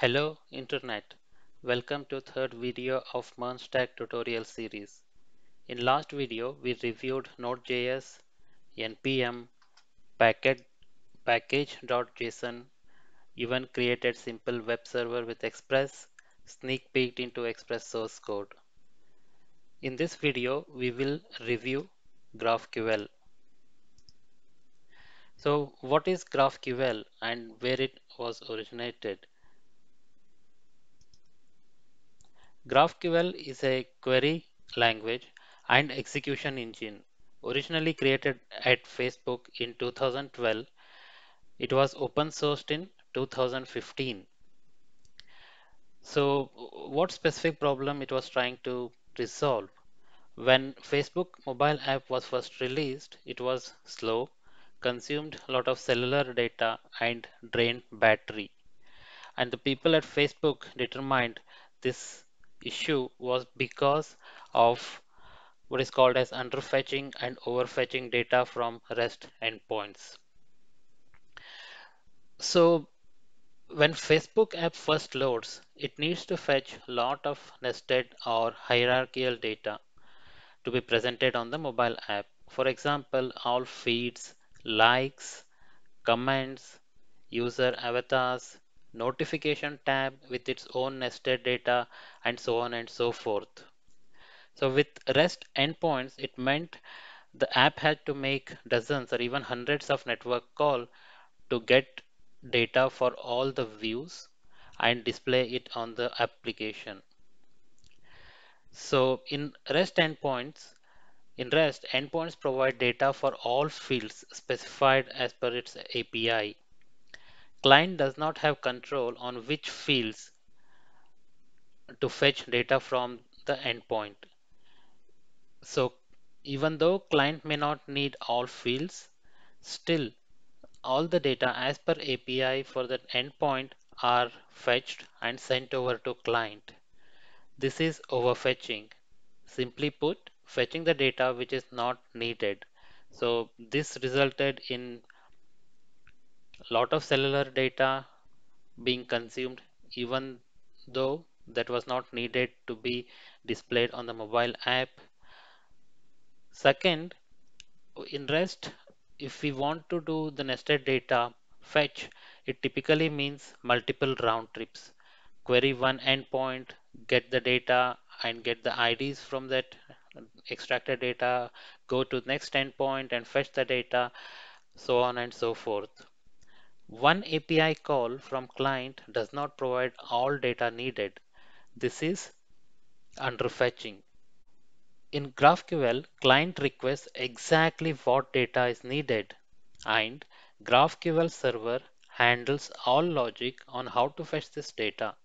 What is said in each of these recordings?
Hello Internet, welcome to third video of MERN stack tutorial series. In last video we reviewed Node.js, npm, package, package.json, even created simple web server with Express, sneak peeked into Express source code. In this video we will review GraphQL. So what is GraphQL and where it was originated? GraphQL is a query language and execution engine. Originally created at Facebook in 2012, it was open sourced in 2015. So, what specific problem it was trying to resolve? When Facebook mobile app was first released, it was slow, consumed a lot of cellular data, and drained battery. And the people at Facebook determined this issue was because of what is called as underfetching and overfetching data from REST endpoints. So when Facebook app first loads, it needs to fetch a lot of nested or hierarchical data to be presented on the mobile app. For example, all feeds, likes, comments, user avatars, notification tab with its own nested data, and so on and so forth. So with REST endpoints, it meant the app had to make dozens or even hundreds of network calls to get data for all the views and display it on the application. So in REST, endpoints provide data for all fields specified as per its API. Client does not have control on which fields to fetch data from the endpoint. So even though client may not need all fields, still all the data as per API for the endpoint are fetched and sent over to client. This is overfetching. Simply put, fetching the data which is not needed. So this resulted in a lot of cellular data being consumed even though that was not needed to be displayed on the mobile app. Second, in REST, if we want to do the nested data fetch, it typically means multiple round trips. Query one endpoint, get the data and get the IDs from that extracted data, go to next endpoint and fetch the data, so on and so forth. One API call from client does not provide all data needed. This is underfetching. In GraphQL, client requests exactly what data is needed, and GraphQL server handles all logic on how to fetch this data.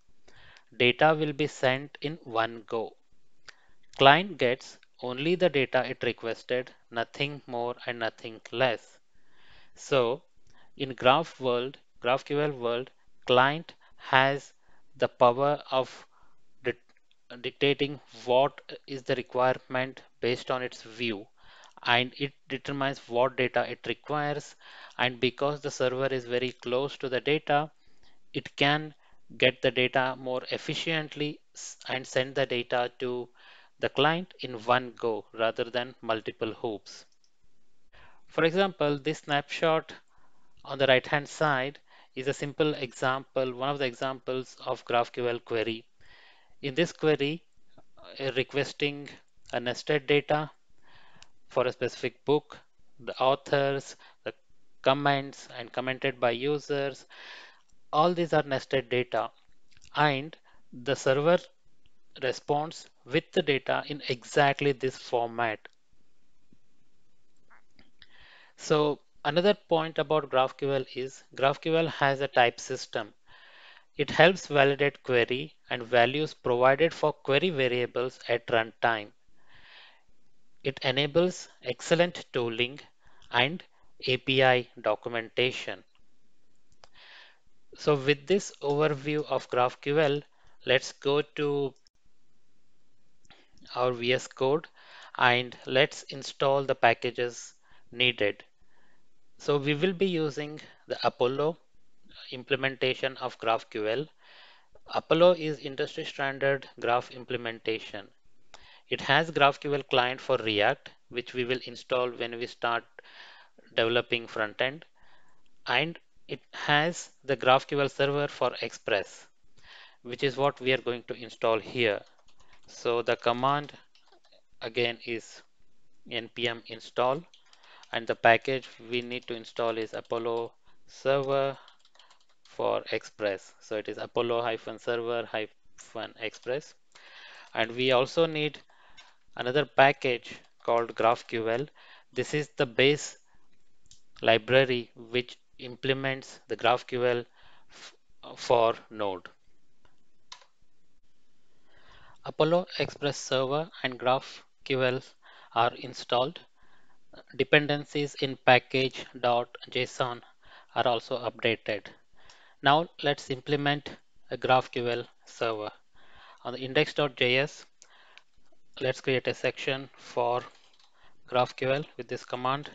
Data will be sent in one go. Client gets only the data it requested, nothing more and nothing less. So, in GraphQL world, client has the power of dictating what is the requirement based on its view, and it determines what data it requires, and because the server is very close to the data, it can get the data more efficiently and send the data to the client in one go rather than multiple hoops. For example, this snapshot on the right hand side is a simple example, one of the examples of GraphQL query. In this query, requesting a nested data for a specific book, the authors, the comments, and commented by users. All these are nested data, and the server responds with the data in exactly this format. So another point about GraphQL is GraphQL has a type system. It helps validate query and values provided for query variables at runtime. It enables excellent tooling and API documentation. So with this overview of GraphQL, let's go to our VS Code and let's install the packages needed. So we will be using the Apollo implementation of GraphQL. Apollo is industry standard graph implementation. It has GraphQL client for React, which we will install when we start developing front end, and it has the GraphQL server for Express, which is what we are going to install here. So the command again is npm install, and the package we need to install is Apollo server for Express. So it is Apollo-server-express. And we also need another package called GraphQL. This is the base library which implements the GraphQL for Node. Apollo Express Server and GraphQL are installed. Dependencies in package.json are also updated. Now let's implement a GraphQL server. On the index.js, let's create a section for GraphQL with this command,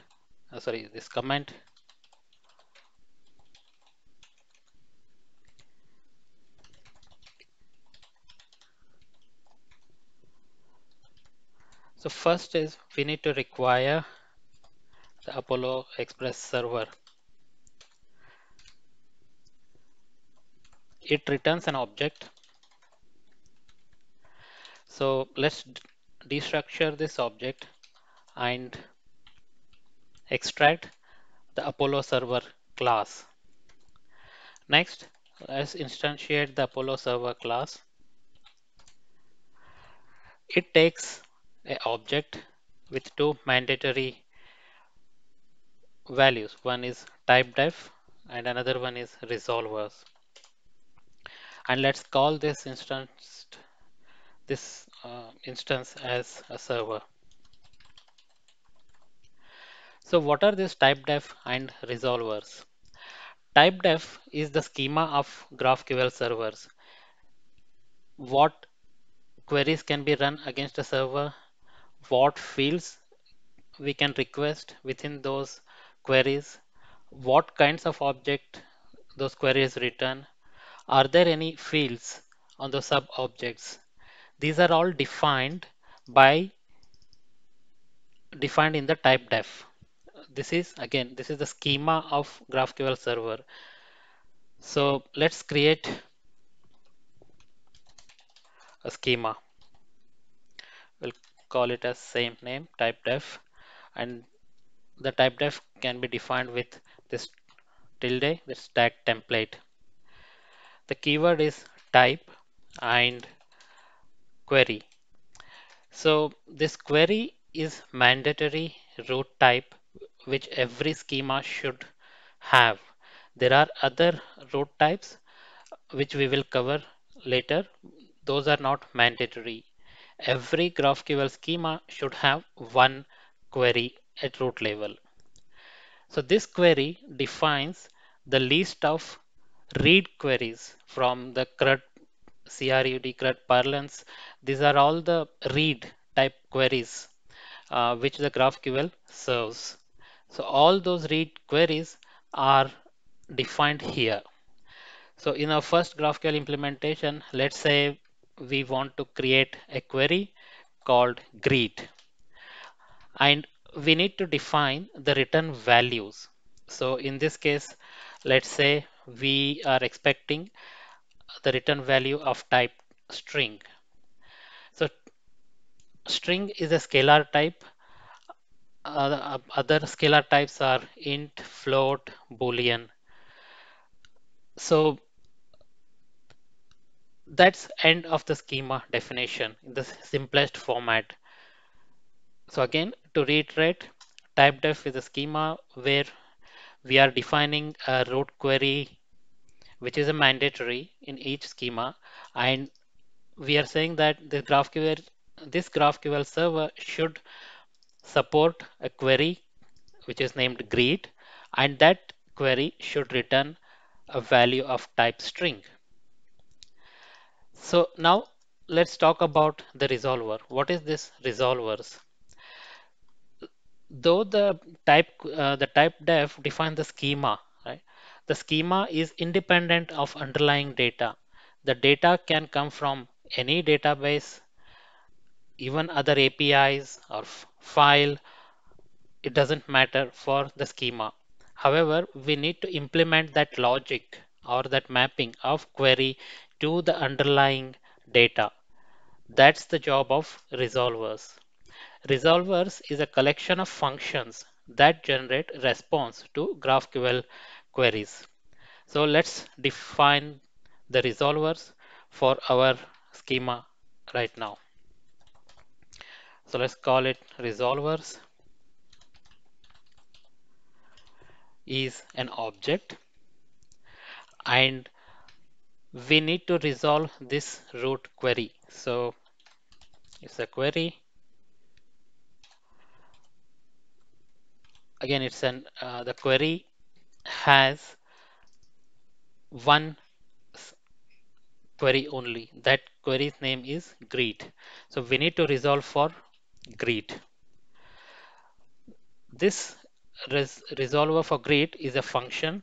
this comment. So first is we need to require the Apollo Express server. It returns an object. So let's destructure this object and extract the Apollo server class. Next, let's instantiate the Apollo server class. It takes an object with two mandatory values. One is typedef and another one is resolvers. And let's call this instance as a server. So what are these typedef and resolvers? Typedef is the schema of GraphQL servers. What queries can be run against a server, what fields we can request within those queries, what kinds of object those queries return, are there any fields on the sub objects. These are all defined in the typedef. This is the schema of GraphQL server. So let's create a schema. We'll call it as same name, typedef, and the typedef can be defined with this tilde, this tag template. The keyword is type and query. So this query is mandatory root type which every schema should have. There are other root types which we will cover later. Those are not mandatory. Every GraphQL schema should have one query at root level. So this query defines the list of read queries from the CRUD parlance. These are all the read type queries which the GraphQL serves. So all those read queries are defined here. So in our first GraphQL implementation, let's say we want to create a query called greet, and we need to define the return values. So in this case, let's say we are expecting the return value of type string. So string is a scalar type. Other scalar types are int, float, boolean. So that's end of the schema definition in the simplest format. So again, to reiterate, typedef is a schema where we are defining a root query which is a mandatory in each schema, and we are saying that this GraphQL server should support a query which is named greet, and that query should return a value of type string. So now let's talk about the resolver. What is this resolvers? Though the type def defines the schema, right? The schema is independent of underlying data. The data can come from any database, even other APIs or file. It doesn't matter for the schema. However, we need to implement that logic or that mapping of query to the underlying data. That's the job of resolvers. Resolvers is a collection of functions that generate response to GraphQL queries. So let's define the resolvers for our schema right now. So let's call it resolvers is an object, and we need to resolve this root query. So it's a query. Again, it's an the query has one query only. That query's name is greet. So we need to resolve for greet. This resolver for greet is a function,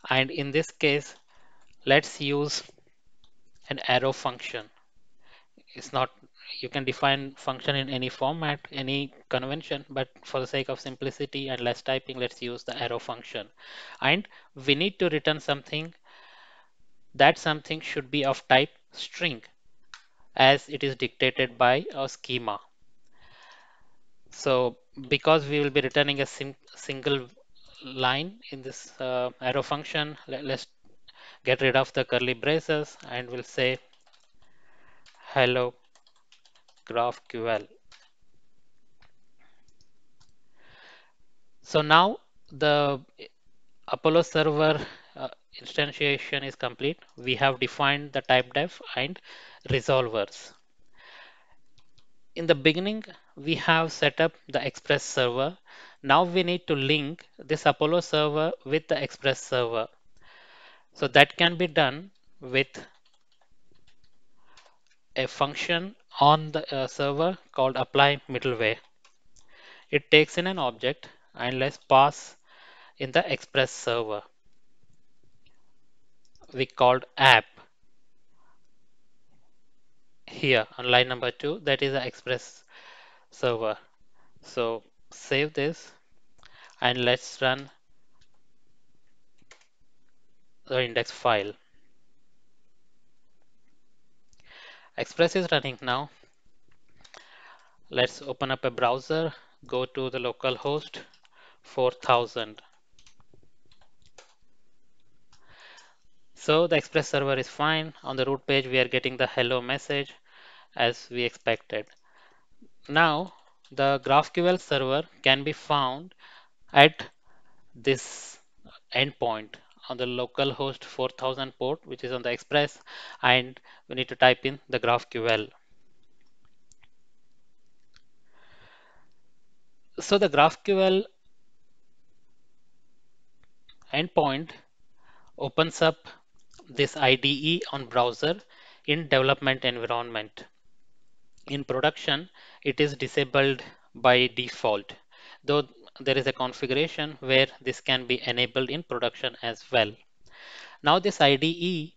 and in this case, let's use an arrow function. It's not, you can define function in any format, any convention, but for the sake of simplicity and less typing, let's use the arrow function. And we need to return something. That something should be of type string, as it is dictated by our schema. So because we will be returning a single line in this arrow function, let's get rid of the curly braces and we'll say hello GraphQL. So now the Apollo server instantiation is complete. We have defined the type def and resolvers. In the beginning, we have set up the Express server. Now we need to link this Apollo server with the Express server. So that can be done with a function on the server called apply middleware. It takes in an object and let's pass in the Express server. We called app here on line number 2. That is the Express server. So save this and let's run the index file. Express is running now. Let's open up a browser, go to the local host 4000. So the Express server is fine. On the root page, we are getting the hello message as we expected. Now the GraphQL server can be found at this endpoint on the local host 4000 port, which is on the Express, and we need to type in the GraphQL. So the GraphQL endpoint opens up this IDE on browser in development environment. In production, it is disabled by default, though there is a configuration where this can be enabled in production as well. Now this IDE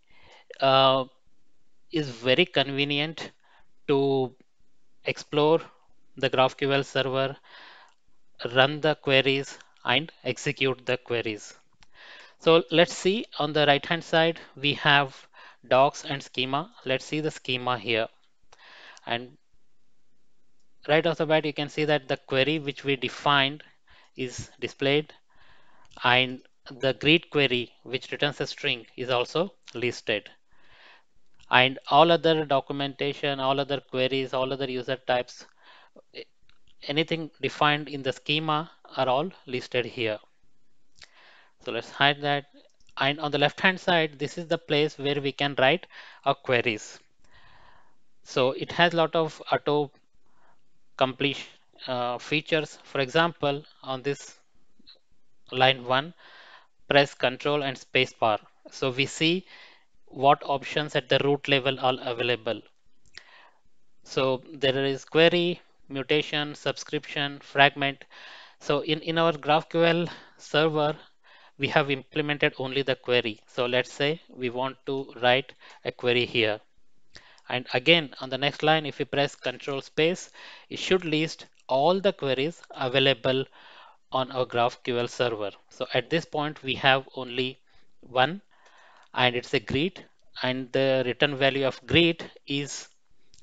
is very convenient to explore the GraphQL server, run the queries, and execute the queries. So let's see on the right hand side, we have docs and schema. Let's see the schema here. And right off the bat, you can see that the query which we defined is displayed, and the greet query which returns a string is also listed. And all other documentation, all other queries, all other user types, anything defined in the schema are all listed here. So let's hide that. And on the left hand side, this is the place where we can write our queries. So it has a lot of auto complete features. For example, on this line 1, press Control and space bar. So we see what options at the root level are available. So there is query, mutation, subscription, fragment. So in our GraphQL server, we have implemented only the query. So let's say we want to write a query here. And again, on the next line, if we press Control space, it should list all the queries available on our GraphQL server. So at this point, we have only one, and it's a greet, and the return value of greet is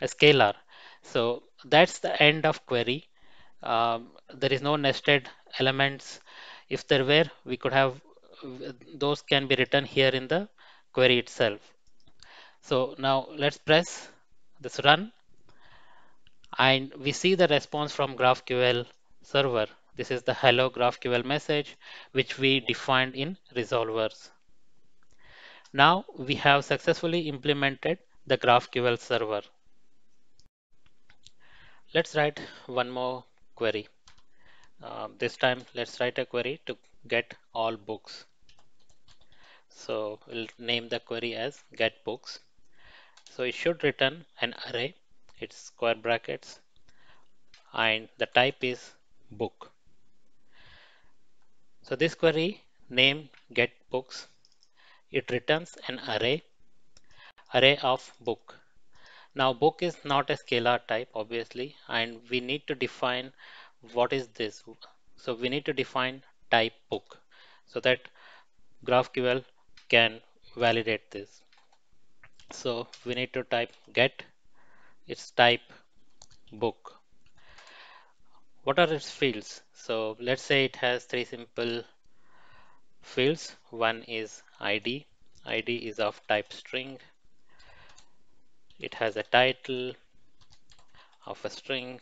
a scalar. So that's the end of query. There is no nested elements. If there were, we could have those can be written here in the query itself. So now let's press this run, and we see the response from GraphQL server. This is the hello GraphQL message which we defined in resolvers. Now we have successfully implemented the GraphQL server. Let's write one more query. This time let's write a query to get all books. So we'll name the query as get books. So it should return an array. It's square brackets and the type is book. So this query name get books. It returns an array of book. Now book is not a scalar type obviously, and we need to define what is this. So we need to define type book so that GraphQL can validate this. So we need to type get its type book. What are its fields? So let's say it has three simple fields. One is ID. ID is of type string. It has a title of a string,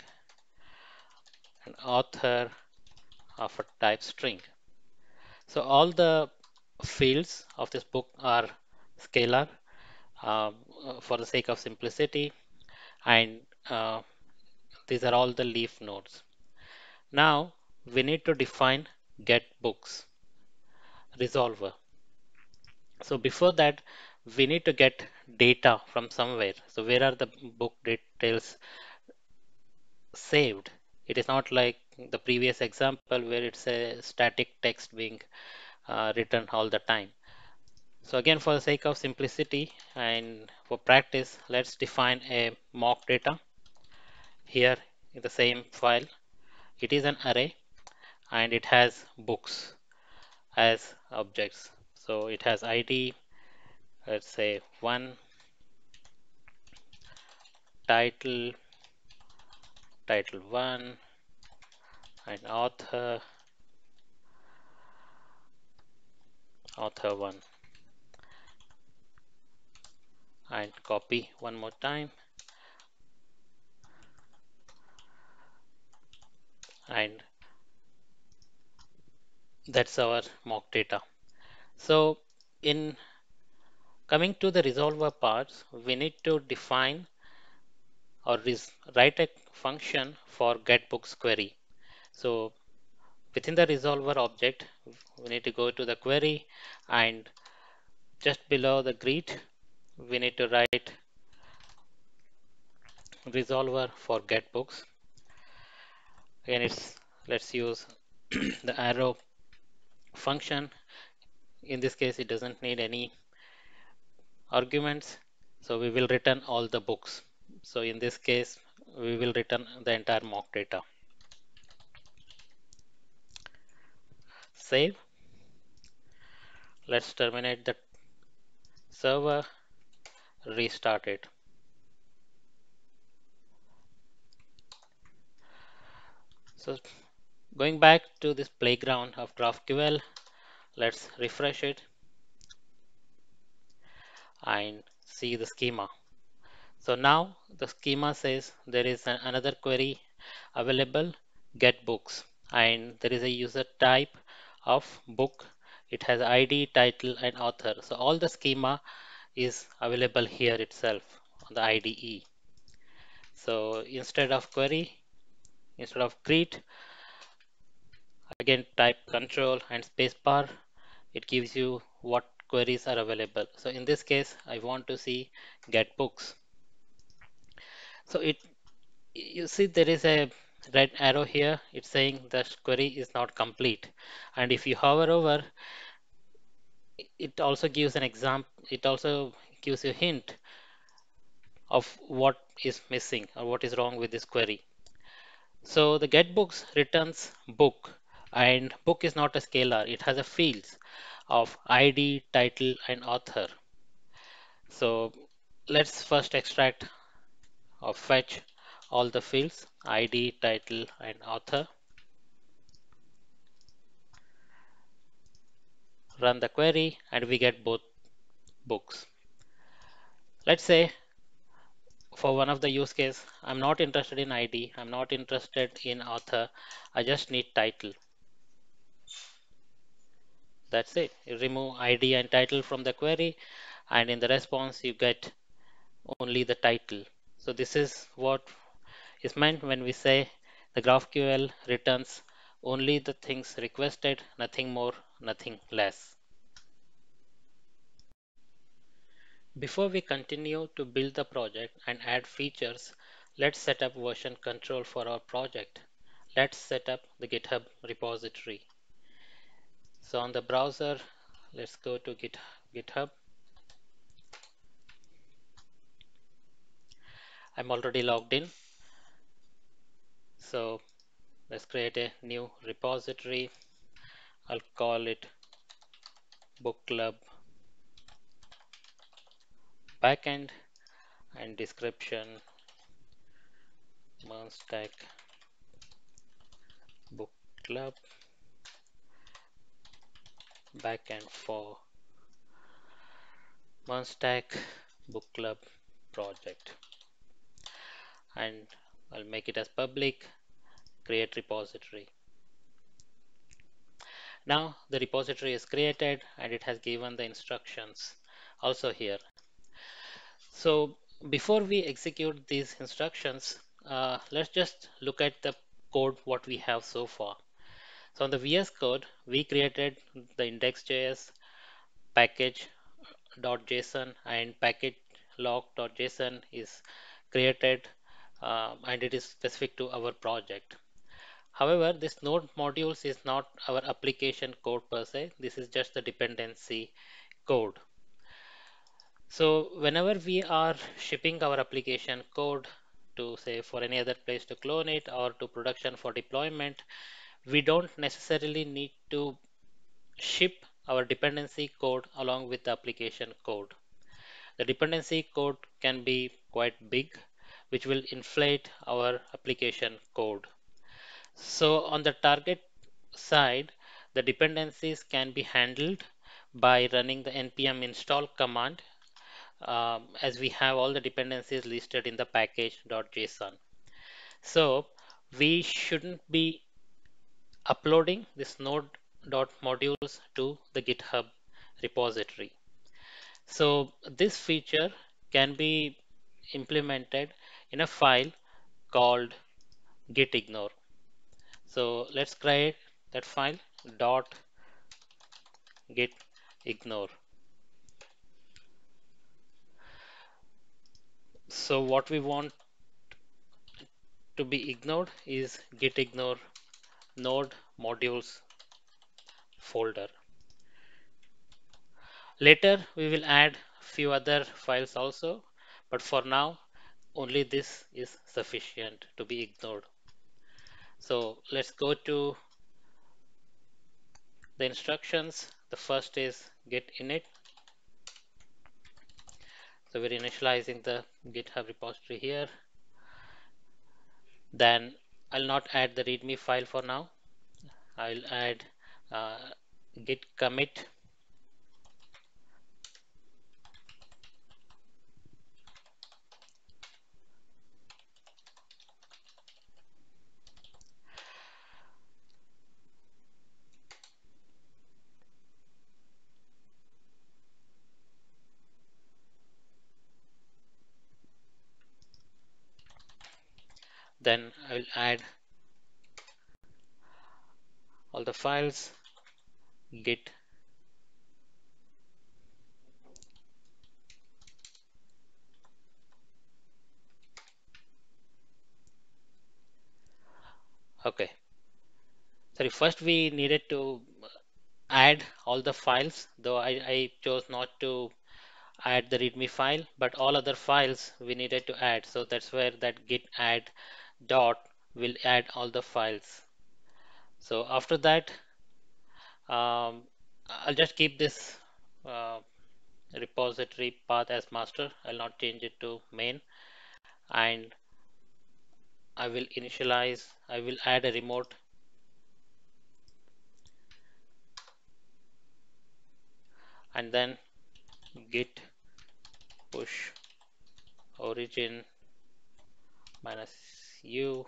an author of a type string. So all the fields of this book are scalar for the sake of simplicity, and these are all the leaf nodes. Now we need to define get books resolver. So before that, we need to get data from somewhere. So where are the book details saved? It is not like the previous example where it's a static text being written all the time. So again, for the sake of simplicity and for practice, let's define a mock data here in the same file. It is an array and it has books as objects. So it has ID, let's say one, title, title one, and author, author one, and copy one more time, and that's our mock data. So in coming to the resolver parts, we need to define or write a function for getBooks query. So within the resolver object, we need to go to the query, and just below the greet, we need to write resolver for getBooks. Again, let's use the arrow function. In this case, it doesn't need any arguments, so we will return all the books. So in this case, we will return the entire mock data. Save. Let's terminate the server, restart it. So going back to this playground of GraphQL, let's refresh it and see the schema. So now the schema says there is another query available, get books, and there is a user type of book. It has ID, title, and author. So all the schema is available here itself on the IDE. So instead of query, instead of greet, again type control and spacebar. It gives you what queries are available. So in this case, I want to see get books. So you see there is a red arrow here. It's saying the query is not complete. And if you hover over, it also gives an example, it also gives you a hint of what is missing or what is wrong with this query. So the getBooks returns book, and book is not a scalar, it has a fields of ID, title, and author. So let's first extract or fetch all the fields ID, title, and author. Run the query, and we get both books. Let's say for one of the use case, I'm not interested in ID, I'm not interested in author, I just need title. That's it. You remove ID and title from the query, and in the response, you get only the title. So this is what is meant when we say the GraphQL returns only the things requested, nothing more, nothing less. Before we continue to build the project and add features, let's set up version control for our project. Let's set up the GitHub repository. So on the browser, let's go to GitHub. I'm already logged in. So let's create a new repository. I'll call it Book Club Backend, and description MERN stack Book Club Backend for MERN stack Book Club project, and I'll make it as public, create repository. Now the repository is created and it has given the instructions also here. So before we execute these instructions, let's just look at the code what we have so far. So on the VS Code, we created the index.js package.json, and package log.json is created and it is specific to our project. However, this node modules is not our application code per se. This is just the dependency code. So whenever we are shipping our application code to, say, for any other place to clone it or to production for deployment, we don't necessarily need to ship our dependency code along with the application code. The dependency code can be quite big, which will inflate our application code. So on the target side, the dependencies can be handled by running the npm install command, as we have all the dependencies listed in the package.json. So we shouldn't be uploading this node.modules to the GitHub repository. So this feature can be implemented in a file called gitignore. So let's create that file dot gitignore. So what we want to be ignored is gitignore node modules folder. Later we will add few other files also, but for now only this is sufficient to be ignored. So let's go to the instructions. The first is git init. So we're initializing the GitHub repository here. Then I'll not add the README file for now. I'll add uh, git commit. Then I'll add all the files git okay. Sorry, first we needed to add all the files, though I chose not to add the readme file, but all other files we needed to add. So that's where that git add dot will add all the files. So after that, um, I'll just keep this uh, repository path as master. I'll not change it to main, and I will initialize, I will add a remote, and then git push origin minus u,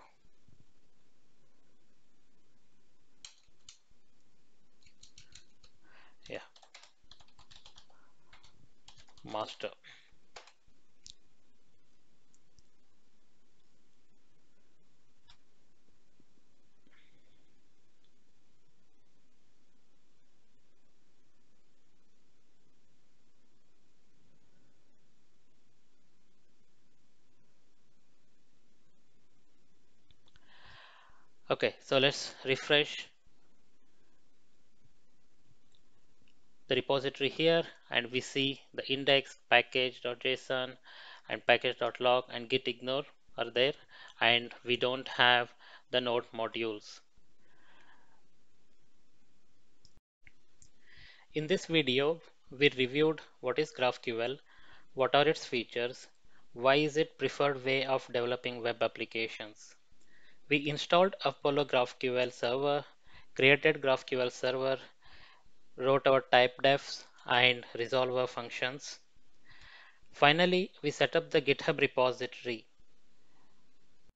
yeah, master. Okay, so let's refresh the repository here, and we see the index package.json and package.log and gitignore are there, and we don't have the node modules. In this video, we reviewed what is GraphQL, what are its features, why is it preferred way of developing web applications. We installed Apollo GraphQL server, created GraphQL server, wrote our type defs and resolver functions. Finally, we set up the GitHub repository.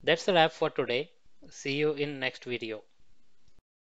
That's a wrap for today. See you in next video.